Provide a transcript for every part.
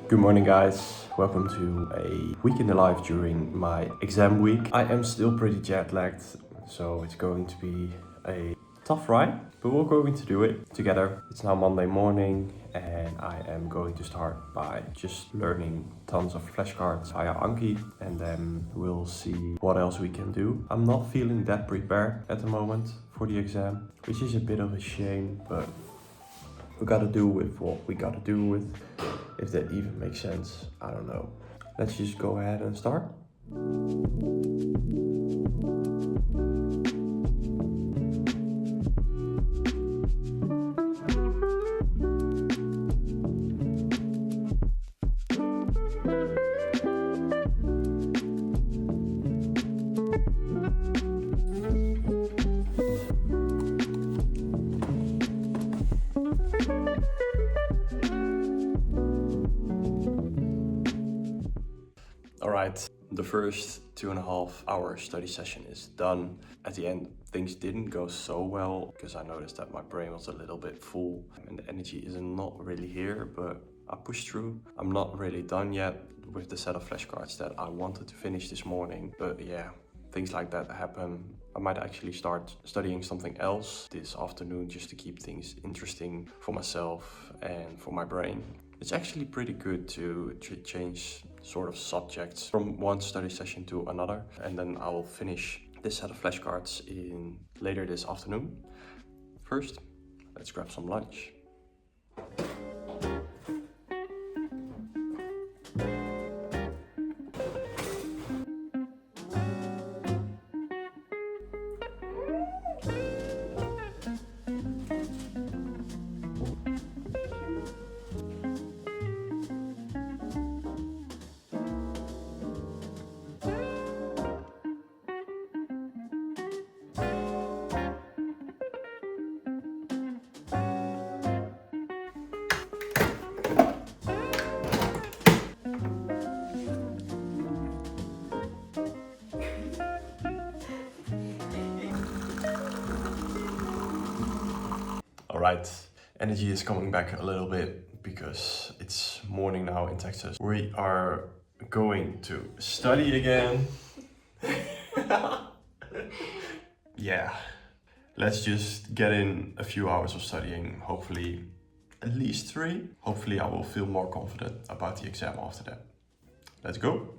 Good morning, guys. Welcome to a week in the life during my exam week. I am still pretty jet lagged, so it's going to be a tough ride, but we're going to do it together. It's now Monday morning, and I am going to start by just learning tons of flashcards via Anki, and then we'll see what else we can do. I'm not feeling that prepared at the moment for the exam, which is a bit of a shame, but we gotta do with what we gotta do with. If that even makes sense, I don't know. Let's just go ahead and start. Alright, the first 2.5 hour study session is done. At the end, things didn't go so well because I noticed that my brain was a little bit full and the energy is not really here, but I pushed through. I'm not really done yet with the set of flashcards that I wanted to finish this morning, but yeah, things like that happen. I might actually start studying something else this afternoon just to keep things interesting for myself and for my brain. It's actually pretty good to change sort of subjects from one study session to another, and then I will finish this set of flashcards in later this afternoon. First, let's grab some lunch. Alright, energy is coming back a little bit because it's morning now in Texas. We are going to study again. Yeah, let's just get in a few hours of studying, hopefully at least 3. Hopefully I will feel more confident about the exam after that. Let's go.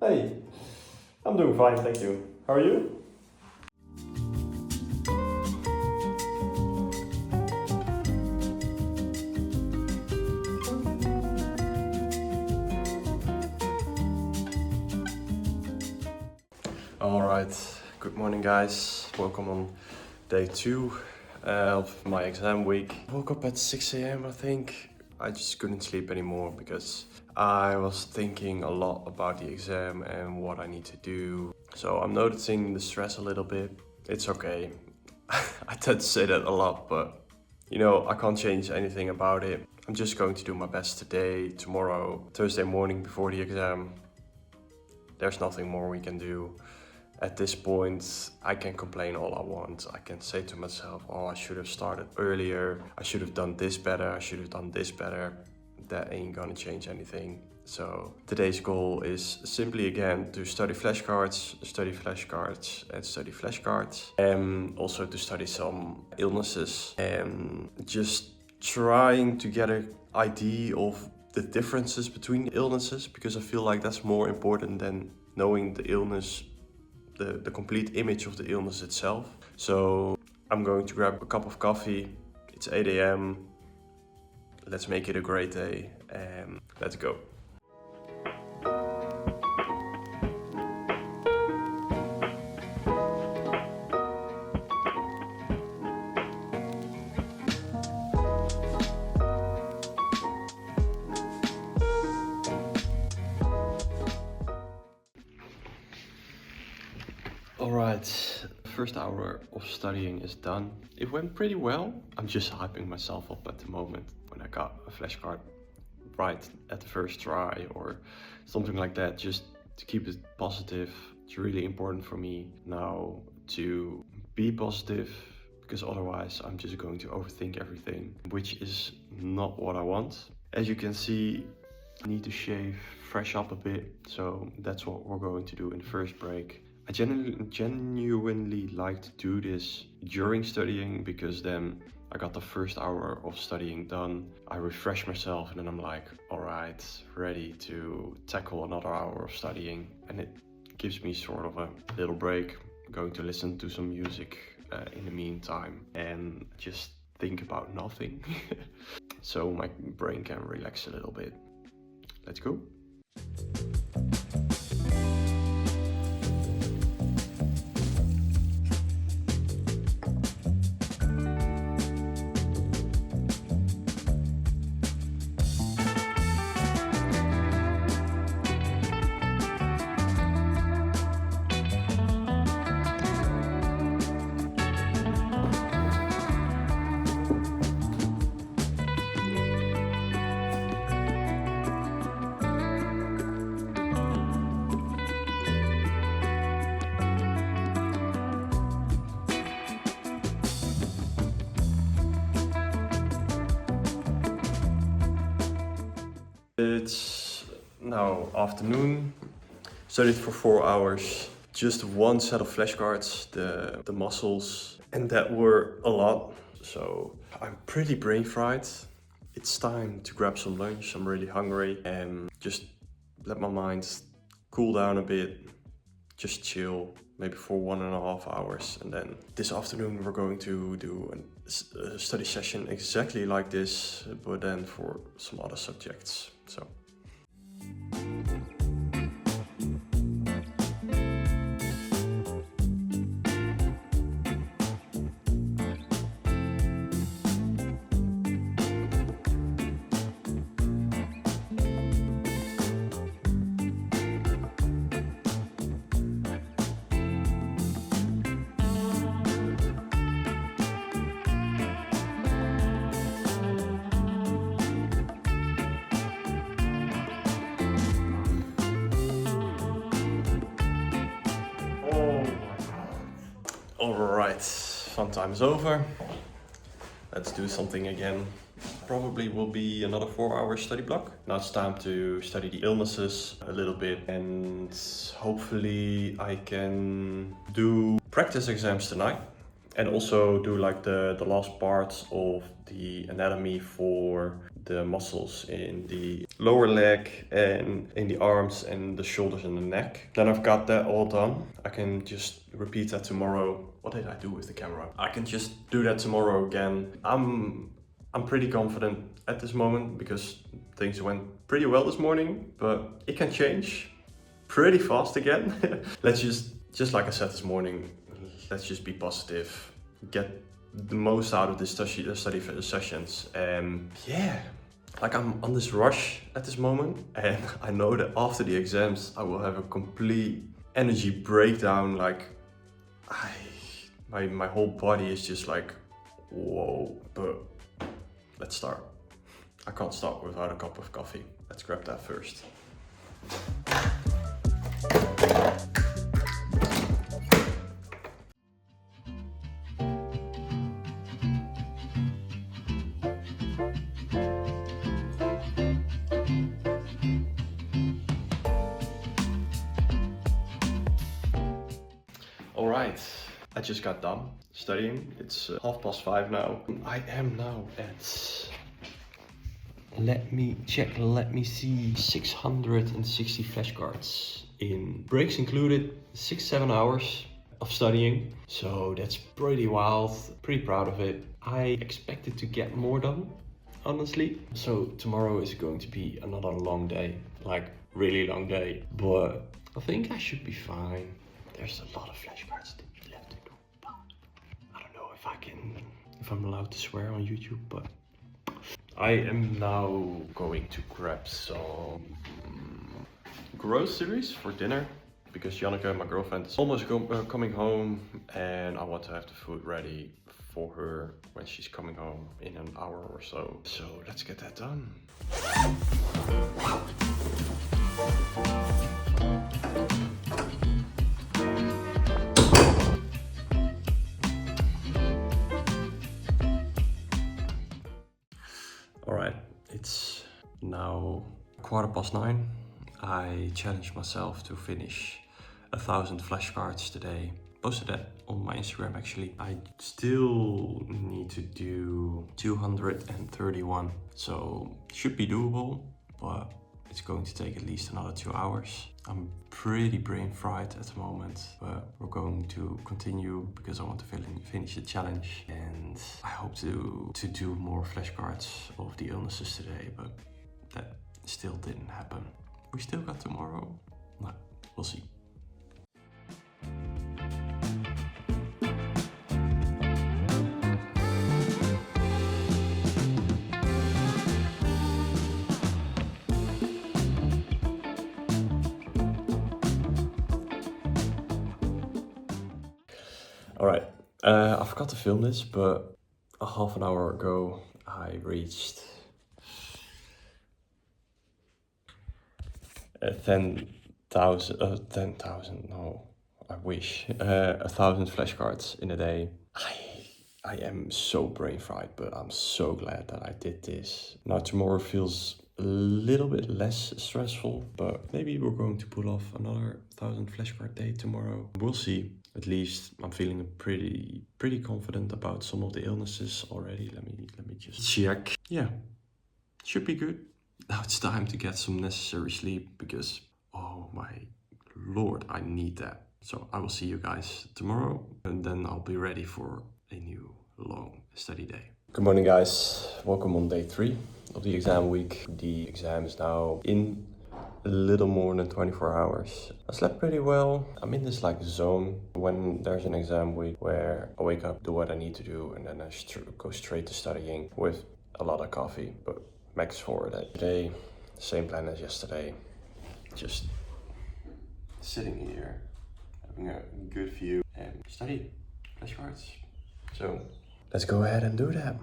Hey, I'm doing fine, thank you. How are you? Alright, good morning guys. Welcome on day 2 of my exam week. I woke up at 6 a.m. I think. I just couldn't sleep anymore because I was thinking a lot about the exam and what I need to do. So I'm noticing the stress a little bit. It's okay. I tend to say that a lot, but you know, I can't change anything about it. I'm just going to do my best today, tomorrow, Thursday morning before the exam. There's nothing more we can do. At this point, I can complain all I want. I can say to myself, oh, I should have started earlier. I should have done this better. I should have done this better. That ain't gonna change anything. So today's goal is simply again to study flashcards, and study flashcards. And also to study some illnesses and just trying to get an idea of the differences between illnesses, because I feel like that's more important than knowing the illness, the complete image of the illness itself. So I'm going to grab a cup of coffee. It's 8 a.m. Let's make it a great day. Let's go. Alright, first hour of studying is done. It went pretty well. I'm just hyping myself up at the moment when I got a flashcard right at the first try or something like that, just to keep it positive. It's really important for me now to be positive, because otherwise I'm just going to overthink everything, which is not what I want. As you can see, I need to shave, fresh up a bit, so that's what we're going to do in the first break. I genuinely like to do this during studying, because then I got the first hour of studying done. I refresh myself and then I'm like, all right, ready to tackle another hour of studying. And it gives me sort of a little break. I'm going to listen to some music in the meantime and just think about nothing. So my brain can relax a little bit. Let's go. It's now afternoon, studied for 4 hours, just one set of flashcards, the muscles, and that were a lot. So I'm pretty brain fried. It's time to grab some lunch. I'm really hungry and just let my mind cool down a bit, just chill, maybe for 1.5 hours. And then this afternoon we're going to do a study session exactly like this, but then for some other subjects. So. Alright, fun time is over. Let's do something again. Probably will be another 4-hour study block. Now it's time to study the illnesses a little bit, and hopefully I can do practice exams tonight and also do like the last parts of the anatomy for the muscles in the lower leg and in the arms and the shoulders and the neck. Then I've got that all done. I can just repeat that tomorrow. What did I do with the camera? I can just do that tomorrow again. I'm pretty confident at this moment because things went pretty well this morning, but it can change pretty fast again. Let's just like I said this morning, let's just be positive, get the most out of the study sessions. Yeah, like I'm on this rush at this moment, and I know that after the exams I will have a complete energy breakdown. Like my whole body is just like, whoa. But let's start. I can't start without a cup of coffee. Let's grab that first. Alright, I just got done studying. It's 5:30 now. I am now at, let me check, let me see, 660 flashcards in breaks included, 6-7 hours. of studying. So that's pretty wild, pretty proud of it. I expected to get more done, honestly. So tomorrow is going to be another long day, like really long day, but I think I should be fine. There's a lot of flashcards left to do, but I don't know if I'm allowed to swear on YouTube, but I am now going to grab some groceries for dinner because Janneke, my girlfriend, is almost coming home, and I want to have the food ready for her when she's coming home in an hour or so. So let's get that done. Alright, it's now 9:15. I challenged myself to finish 1,000 flashcards today. Posted that on my Instagram actually. I still need to do 231, so should be doable, but it's going to take at least another 2 hours. I'm pretty brain fried at the moment, but we're going to continue because I want to finish the challenge, and I hope to do more flashcards of the illnesses today, but that still didn't happen. We still got tomorrow. No, we'll see. Alright, I forgot to film this, but a half an hour ago I reached 10,000, no, I wish, 1,000 flashcards in a day. I am so brain fried, but I'm so glad that I did this. Now tomorrow feels a little bit less stressful, but maybe we're going to pull off another 1,000 flashcard day tomorrow. We'll see. At least I'm feeling pretty confident about some of the illnesses already. Let me just check. Yeah, should be good. Now it's time to get some necessary sleep because, oh my lord, I need that. So I will see you guys tomorrow, and then I'll be ready for a new long study day. Good morning guys, welcome on day 3 of the exam week. The exam is now in a little more than 24 hours. I slept pretty well. I'm in this like zone when there's an exam week where I wake up, do what I need to do, and then I go straight to studying with a lot of coffee, but max forward it. Today, same plan as yesterday, just sitting here, having a good view and study flashcards. So let's go ahead and do that.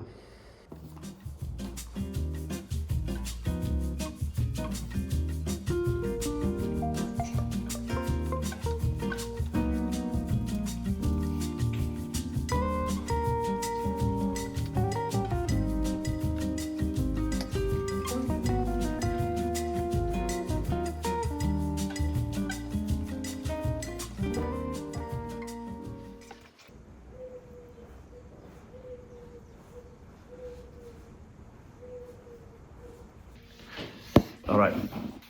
Alright,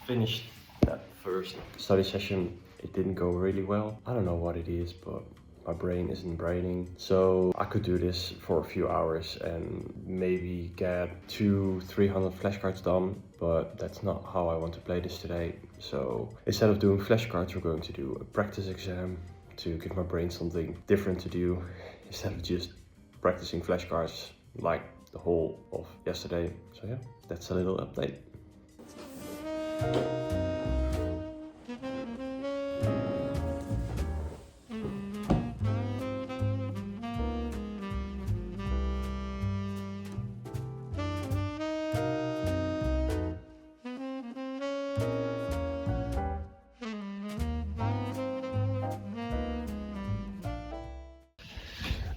finished that first study session. It didn't go really well. I don't know what it is, but my brain isn't braining. So I could do this for a few hours and maybe get 200-300 flashcards done, but that's not how I want to play this today. So instead of doing flashcards, we're going to do a practice exam to give my brain something different to do instead of just practicing flashcards like the whole of yesterday. So yeah, that's a little update.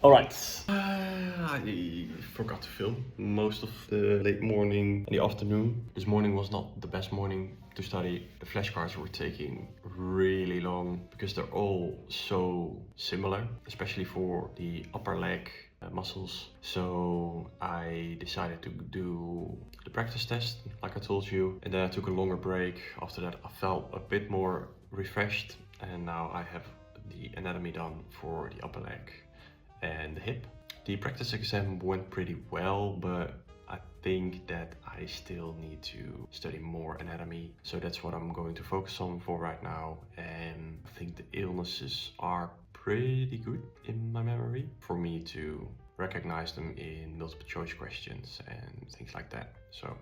Alright, I forgot to film most of the late morning and the afternoon. This morning was not the best morning to study. The flashcards were taking really long because they're all so similar, especially for the upper leg muscles. So I decided to do the practice test, like I told you, and then I took a longer break. After that I felt a bit more refreshed, and now I have a the anatomy done for the upper leg and the hip. The practice exam went pretty well, but I think that I still need to study more anatomy. So that's what I'm going to focus on for right now. And I think the illnesses are pretty good in my memory for me to recognize them in multiple choice questions and things like that. So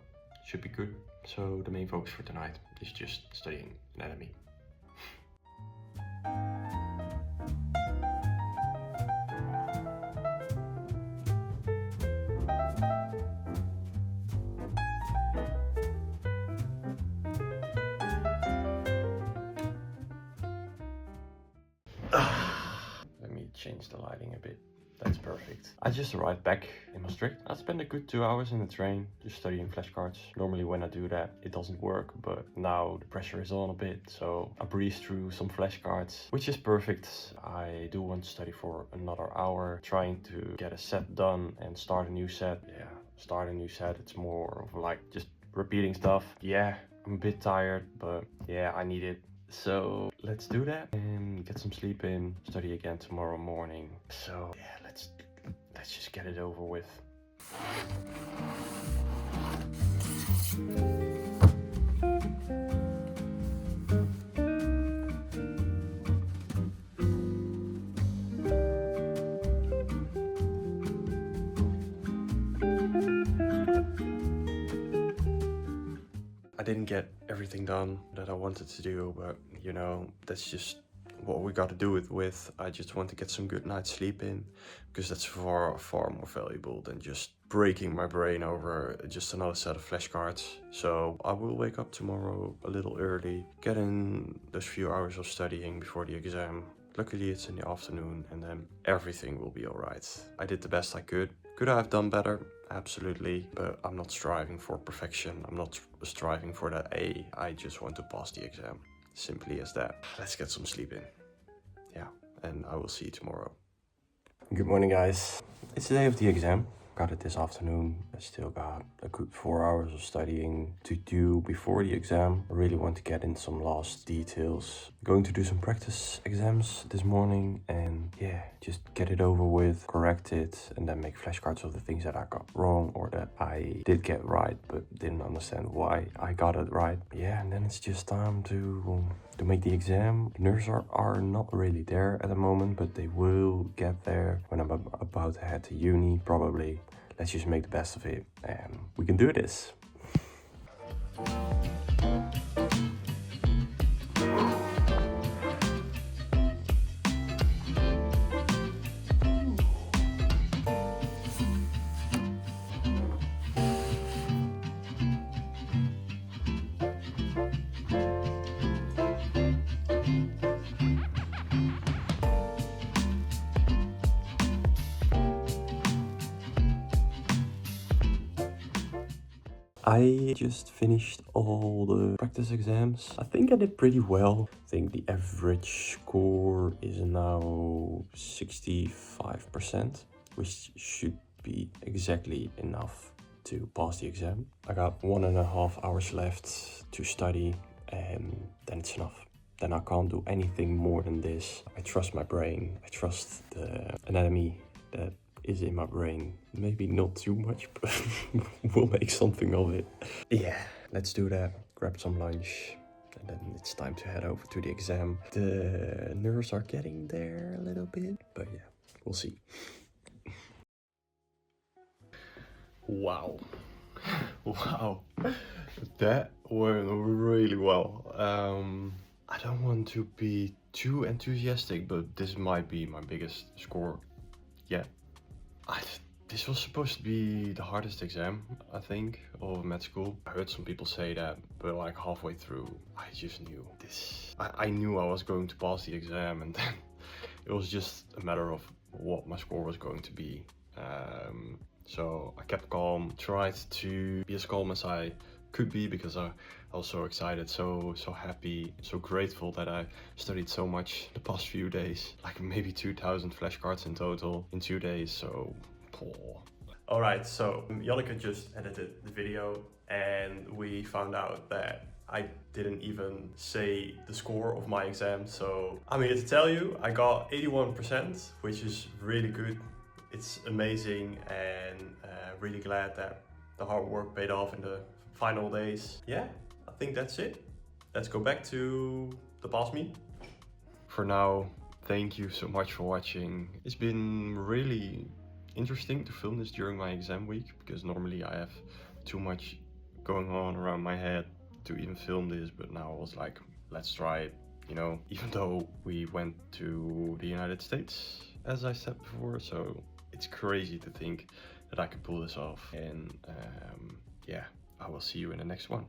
should be good. So the main focus for tonight is just studying anatomy. Let me change the lighting a bit. That's perfect. I just arrived back in Maastricht. I spent a good 2 hours in the train just studying flashcards. Normally when I do that, it doesn't work, but now the pressure is on a bit. So I breezed through some flashcards, which is perfect. I do want to study for another hour, trying to get a set done and start a new set. Yeah, start a new set. It's more of like just repeating stuff. Yeah, I'm a bit tired, but yeah, I need it. So let's do that and get some sleep in, study again tomorrow morning. So yeah, let's just get it over with. I didn't get everything done that I wanted to do, but you know, that's just what we got to do it with. I just want to get some good night's sleep in, because that's far more valuable than just breaking my brain over just another set of flashcards. So I will wake up tomorrow a little early, get in those few hours of studying before the exam. Luckily it's in the afternoon, and then everything will be alright. I did the best I could. Could I have done better? Absolutely, but I'm not striving for perfection. I'm not striving for that A. I just want to pass the exam. Simply as that. Let's get some sleep in. Yeah, and I will see you tomorrow. Good morning, guys. It's the day of the exam. Got it this afternoon. I still got a good 4 hours of studying to do before the exam. I really want to get in some last details. Going to do some practice exams this morning and yeah, just get it over with, correct it, and then make flashcards of the things that I got wrong or that I did get right but didn't understand why I got it right. Yeah, and then it's just time to make the exam. Nerves are not really there at the moment, but they will get there when I'm about to head to uni, probably. Let's just make the best of it, and we can do this. I just finished all the practice exams. I think I did pretty well. I think the average score is now 65%, which should be exactly enough to pass the exam. I got 1.5 hours left to study, and then it's enough. Then I can't do anything more than this. I trust my brain. I trust the anatomy that is in my brain. Maybe not too much, but we'll make something of it. Yeah, let's do that. Grab some lunch, and then it's time to head over to the exam. The nerves are getting there a little bit, but yeah, we'll see. Wow. Wow. That went really well. I don't want to be too enthusiastic, but this might be my biggest score yet. This was supposed to be the hardest exam, I think, of med school. I heard some people say that, but like halfway through, I just knew this. I knew I was going to pass the exam, and then it was just a matter of what my score was going to be. So I kept calm, tried to be as calm as I could be, because I was so excited, so happy, so grateful that I studied so much the past few days. Like maybe 2,000 flashcards in total in 2 days, so poor. Alright, so Janneke just edited the video and we found out that I didn't even say the score of my exam, so I'm here to tell you I got 81%, which is really good. It's amazing, and really glad that the hard work paid off in the final days. Yeah, I think that's it. Let's go back to the past me. For now, thank you so much for watching. It's been really interesting to film this during my exam week, because normally I have too much going on around my head to even film this, but now I was like, let's try it, you know, even though we went to the United States, as I said before, so it's crazy to think that I could pull this off. And yeah, I will see you in the next one.